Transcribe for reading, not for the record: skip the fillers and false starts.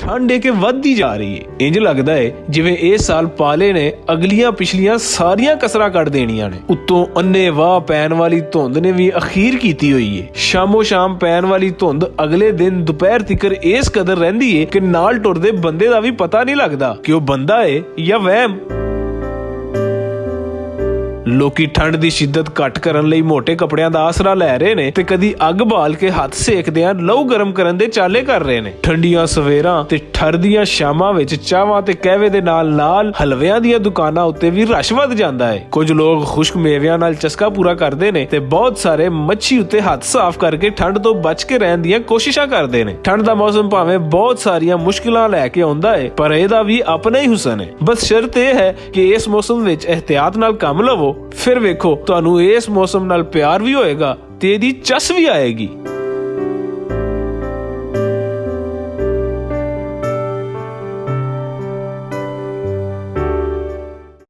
ਠੰਡ ਏ ਕਿ ਵੱਧਦੀ ਜਾ ਰਹੀ ਏ। ਇੰਜ ਲੱਗਦਾ ਏ ਜਿਵੇਂ ਇਸ ਸਾਲ ਪਾਲੇ ਨੇ ਅਗਲੀਆਂ ਪਿਛਲੀਆਂ ਸਾਰੀਆਂ ਕਸਰਾਂ ਕੱਢ ਦੇਣੀਆਂ ਨੇ। ਉੱਤੋਂ ਅੰਨੇ ਵਾਹ ਪੈਣ ਵਾਲੀ ਧੁੰਦ ਨੇ ਵੀ ਅਖੀਰ ਕੀਤੀ ਹੋਈ ਏ। ਸ਼ਾਮੋ ਸ਼ਾਮ ਪੈਣ ਵਾਲੀ ਧੁੰਦ ਅਗਲੇ ਦਿਨ ਦੁਪਹਿਰ ਤੀਕਰ ਇਸ ਕਦਰ ਰਹਿੰਦੀ ਏ ਕਿ ਨਾਲ ਟੁਰਦੇ ਬੰਦੇ ਦਾ ਵੀ ਪਤਾ ਨਹੀਂ ਲੱਗਦਾ ਕਿ ਉਹ ਬੰਦਾ ਏ ਜਾਂ ਵਹਿਮ। ਲੋਕੀ ਠੰਡ ਦੀ ਸ਼ਿੱਦਤ ਘੱਟ ਕਰਨ ਲਈ ਮੋਟੇ ਕੱਪੜਿਆਂ ਦਾ ਆਸਰਾ ਲੈ ਰਹੇ ਨੇ ਤੇ ਕਦੀ ਅੱਗ ਬਾਲ ਕੇ ਹੱਥ ਸੇਕਦਿਆਂ ਲਹੂ ਗਰਮ ਕਰਨ ਦੇ ਚਾਲੇ ਕਰ ਰਹੇ ਨੇ। ਠੰਡੀਆਂ ਸਵੇਰਾਂ ਤੇ ਠਰਦੀਆਂ ਸ਼ਾਮਾਂ ਵਿੱਚ ਚਾਵਾਂ ਤੇ ਕਹਿਵੇ ਦੇ ਨਾਲ ਹਲਵਿਆਂ ਦੀਆਂ ਦੁਕਾਨਾਂ ਉੱਤੇ ਵੀ ਰਸ਼ ਵੱਧ ਜਾਂਦਾ ਹੈ। ਕੁਝ ਲੋਕ ਖੁਸ਼ਕ ਮੇਵਿਆਂ ਨਾਲ ਚਸਕਾ ਪੂਰਾ ਕਰਦੇ ਨੇ ਤੇ ਬਹੁਤ ਸਾਰੇ ਮੱਛੀ ਉੱਤੇ ਹੱਥ ਸਾਫ਼ ਕਰਕੇ ਠੰਡ ਤੋਂ ਬਚ ਕੇ ਰਹਿਣ ਦੀਆਂ ਕੋਸ਼ਿਸ਼ਾਂ ਕਰਦੇ ਨੇ। ਠੰਡ ਦਾ ਮੌਸਮ ਭਾਵੇਂ ਬਹੁਤ ਸਾਰੀਆਂ ਮੁਸ਼ਕਿਲਾਂ ਲੈ ਕੇ ਆਉਂਦਾ ਹੈ, ਪਰ ਇਹਦਾ ਵੀ ਆਪਣਾ ਹੀ ਹੁਸਨ ਹੈ। ਬਸ ਸ਼ਰਤ ਇਹ ਹੈ ਕਿ ਇਸ ਮੌਸਮ ਵਿੱਚ ਇਹਤਿਆਤ ਨਾਲ ਕੰਮ ਲਵੋ, ਫਿਰ ਵੇਖੋ ਤੁਹਾਨੂੰ ਇਸ ਮੌਸਮ ਨਾਲ ਪਿਆਰ ਵੀ ਹੋਏਗਾ ਤੇ ਇਹਦੀ ਚਸ ਵੀ ਆਏਗੀ।